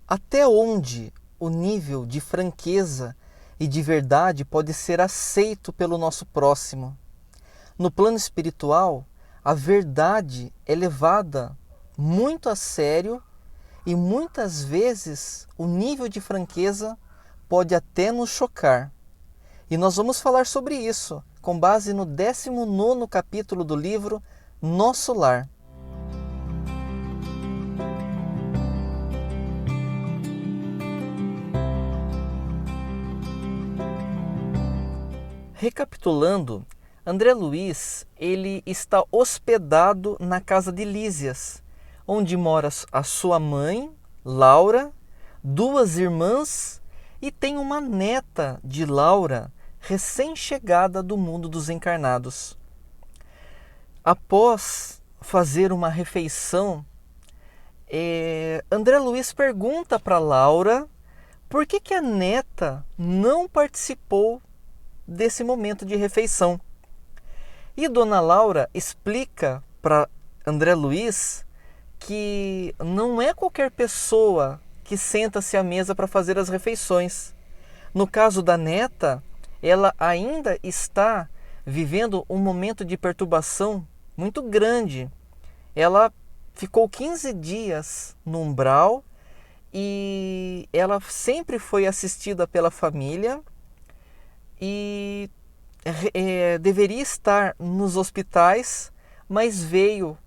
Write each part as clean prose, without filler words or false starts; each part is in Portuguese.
Até onde o nível de franqueza e de verdade pode ser aceito pelo nosso próximo? No plano espiritual, a verdade é levada muito a sério e muitas vezes o nível de franqueza pode até nos chocar. E nós vamos falar sobre isso com base no 19º capítulo do livro Nosso Lar. Recapitulando, André Luiz ele está hospedado na casa de Lísias, onde mora a sua mãe, Laura, duas irmãs e tem uma neta de Laura, recém-chegada do mundo dos encarnados. Após fazer uma refeição, André Luiz pergunta para Laura por que a neta não participou desse momento de refeição. E Dona Laura explica para André Luiz que não é qualquer pessoa que senta-se à mesa para fazer as refeições. No caso da neta, ela ainda está vivendo um momento de perturbação muito grande. Ela ficou 15 dias no umbral e ela sempre foi assistida pela família e deveria estar nos hospitais, mas veio,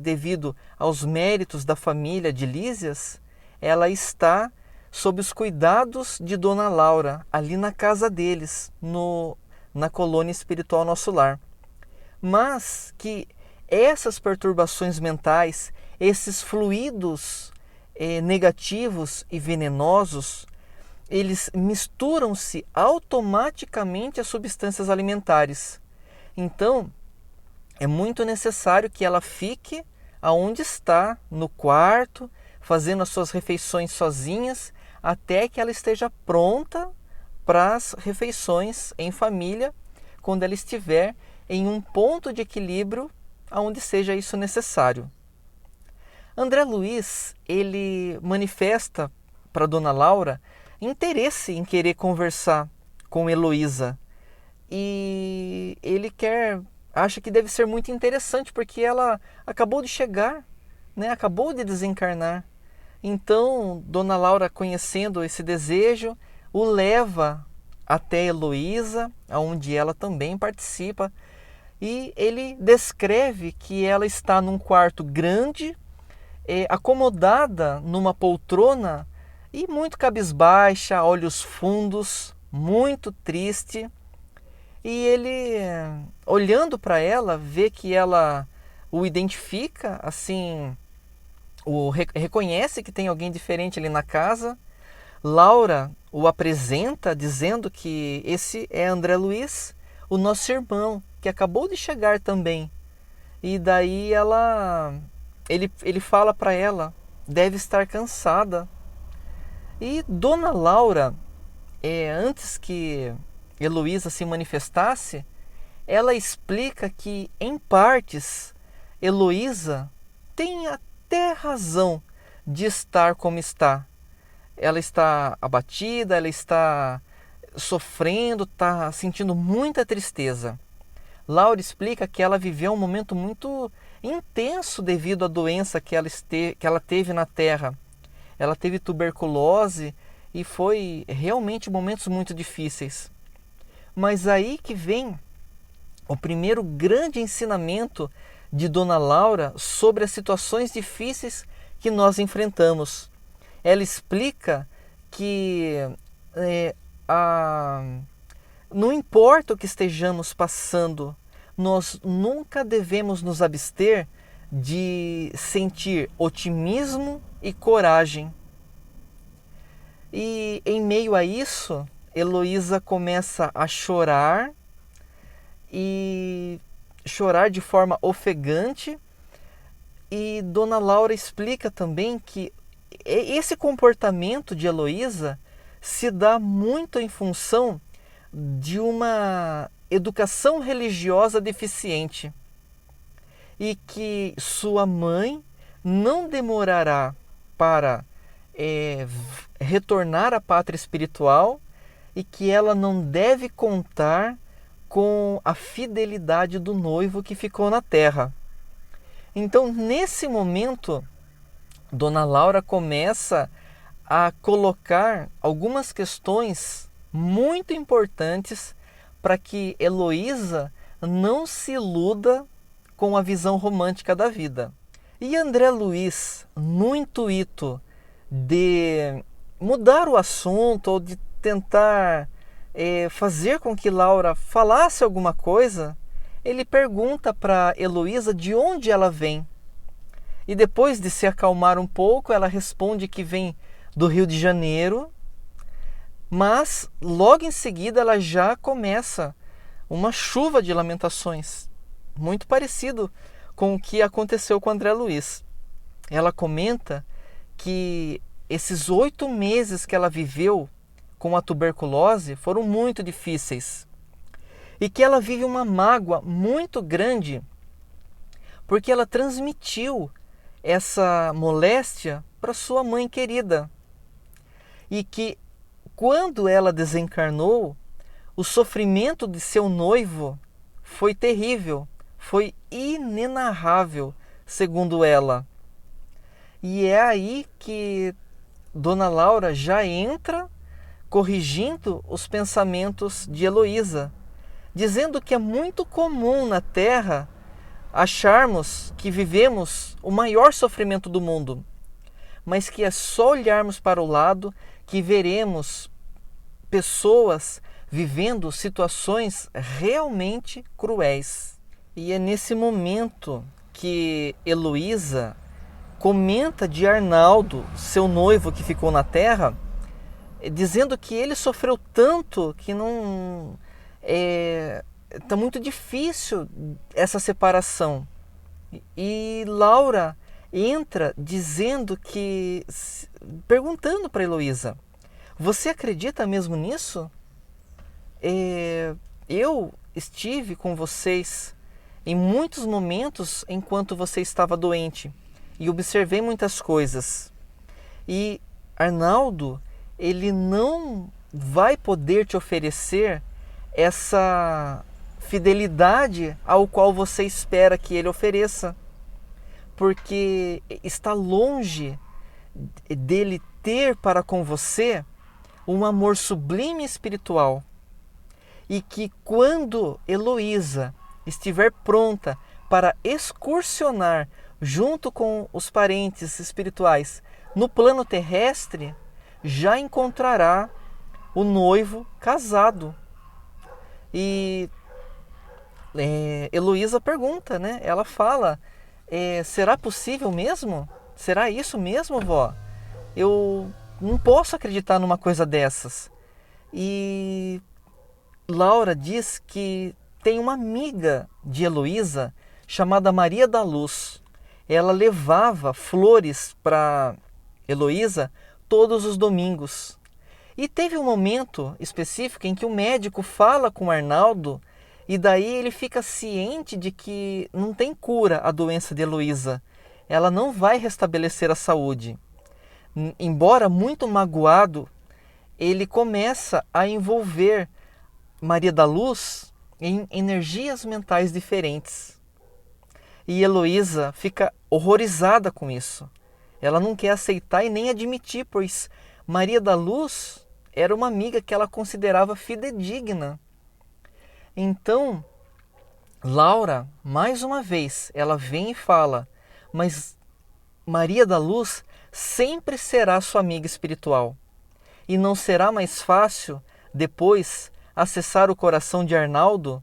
devido aos méritos da família de Lísias, ela está sob os cuidados de Dona Laura, ali na casa deles, na colônia espiritual Nosso Lar. Mas que essas perturbações mentais, esses fluidos negativos e venenosos, eles misturam-se automaticamente às substâncias alimentares. Então, é muito necessário que ela fique aonde está, no quarto, fazendo as suas refeições sozinhas, até que ela esteja pronta para as refeições em família, quando ela estiver em um ponto de equilíbrio aonde seja isso necessário. André Luiz, ele manifesta para Dona Laura interesse em querer conversar com Heloísa. E ele acha que deve ser muito interessante, porque ela acabou de chegar, né? Acabou de desencarnar. Então, Dona Laura, conhecendo esse desejo, o leva até Heloísa, onde ela também participa. E ele descreve que ela está num quarto grande, acomodada numa poltrona e muito cabisbaixa, olhos fundos, muito triste. E ele, olhando para ela, vê que ela o identifica, assim, reconhece que tem alguém diferente ali na casa. Laura o apresenta, dizendo que esse é André Luiz, o nosso irmão, que acabou de chegar também. E daí ele fala para ela, deve estar cansada. E Dona Laura, antes que Heloísa se manifestasse, ela explica que, em partes, Heloísa tem até razão de estar como está. Ela está abatida, ela está sofrendo, está sentindo muita tristeza. Laura explica que ela viveu um momento muito intenso devido à doença que ela teve na Terra. Ela teve tuberculose e foi realmente momentos muito difíceis. Mas aí que vem o primeiro grande ensinamento de Dona Laura sobre as situações difíceis que nós enfrentamos. Ela explica que não importa o que estejamos passando, nós nunca devemos nos abster de sentir otimismo e coragem. E em meio a isso, Heloísa começa a chorar, e chorar de forma ofegante. E Dona Laura explica também que esse comportamento de Heloísa se dá muito em função de uma educação religiosa deficiente, e que sua mãe não demorará para retornar à pátria espiritual e que ela não deve contar com a fidelidade do noivo que ficou na terra. Então, nesse momento, Dona Laura começa a colocar algumas questões muito importantes para que Heloísa não se iluda com a visão romântica da vida. E André Luiz, no intuito de mudar o assunto ou de tentar fazer com que Laura falasse alguma coisa, ele pergunta para Heloísa de onde ela vem. E depois de se acalmar um pouco, ela responde que vem do Rio de Janeiro, mas logo em seguida ela já começa uma chuva de lamentações, muito parecido com o que aconteceu com André Luiz. Ela comenta que esses 8 meses que ela viveu com a tuberculose foram muito difíceis e que ela vive uma mágoa muito grande porque ela transmitiu essa moléstia para sua mãe querida e que quando ela desencarnou, o sofrimento de seu noivo foi terrível, foi inenarrável, segundo ela. E é aí que Dona Laura já entra corrigindo os pensamentos de Heloísa, dizendo que é muito comum na Terra acharmos que vivemos o maior sofrimento do mundo, mas que é só olharmos para o lado que veremos pessoas vivendo situações realmente cruéis. E é nesse momento que Heloísa comenta de Arnaldo, seu noivo que ficou na terra, dizendo que ele sofreu tanto que não está muito difícil essa separação. E Laura entra dizendo que, perguntando para Heloísa, você acredita mesmo nisso? Eu estive com vocês em muitos momentos enquanto você estava doente e observei muitas coisas. E Arnaldo, ele não vai poder te oferecer essa fidelidade ao qual você espera que ele ofereça, porque está longe dele ter para com você um amor sublime espiritual. E que quando Heloísa estiver pronta para excursionar junto com os parentes espirituais no plano terrestre, já encontrará o noivo casado. E Heloísa pergunta, né? Ela fala, será possível mesmo? Será isso mesmo, vó? Eu não posso acreditar numa coisa dessas. E Laura diz que tem uma amiga de Heloísa chamada Maria da Luz. Ela levava flores para Heloísa todos os domingos. E teve um momento específico em que o médico fala com Arnaldo e daí ele fica ciente de que não tem cura a doença de Heloísa. Ela não vai restabelecer a saúde. Embora muito magoado, ele começa a envolver Maria da Luz em energias mentais diferentes. E Heloísa fica horrorizada com isso. Ela não quer aceitar e nem admitir, pois Maria da Luz era uma amiga que ela considerava fidedigna. Então, Laura, mais uma vez, ela vem e fala, mas Maria da Luz sempre será sua amiga espiritual. E não será mais fácil, depois, acessar o coração de Arnaldo,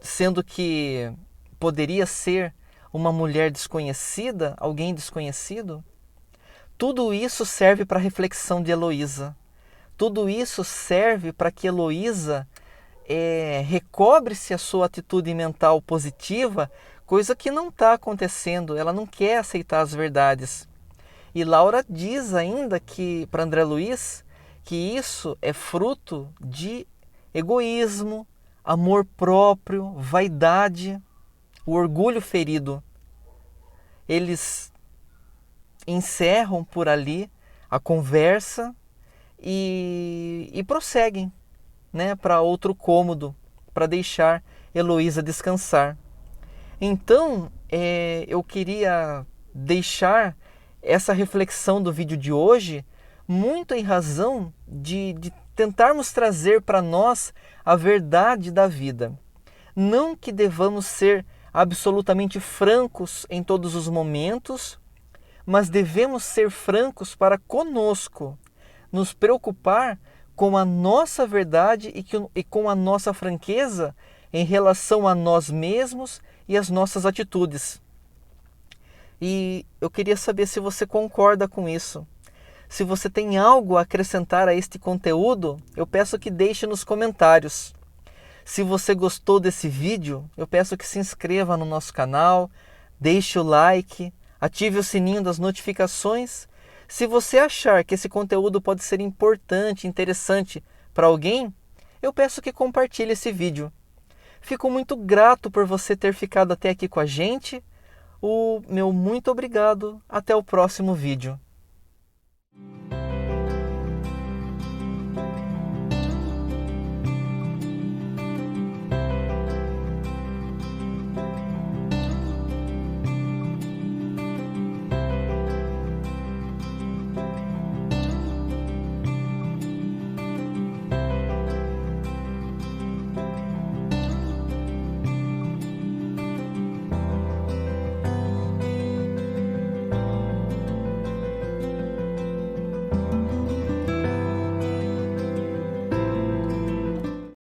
sendo que poderia ser uma mulher desconhecida, alguém desconhecido? Tudo isso serve para a reflexão de Heloísa. Tudo isso serve para que Heloísa recobre-se a sua atitude mental positiva, coisa que não está acontecendo. Ela não quer aceitar as verdades. E Laura diz ainda que para André Luiz que isso é fruto de egoísmo, amor próprio, vaidade, o orgulho ferido. Eles encerram por ali a conversa e prosseguem, né, para outro cômodo, para deixar Heloísa descansar. Então, eu queria deixar essa reflexão do vídeo de hoje muito em razão de tentarmos trazer para nós a verdade da vida. Não que devamos ser absolutamente francos em todos os momentos, mas devemos ser francos para conosco, nos preocupar com a nossa verdade e com a nossa franqueza em relação a nós mesmos e as nossas atitudes. E eu queria saber se você concorda com isso. Se você tem algo a acrescentar a este conteúdo, eu peço que deixe nos comentários. Se você gostou desse vídeo, eu peço que se inscreva no nosso canal, deixe o like, ative o sininho das notificações. Se você achar que esse conteúdo pode ser importante, interessante para alguém, eu peço que compartilhe esse vídeo. Fico muito grato por você ter ficado até aqui com a gente. O meu muito obrigado. Até o próximo vídeo.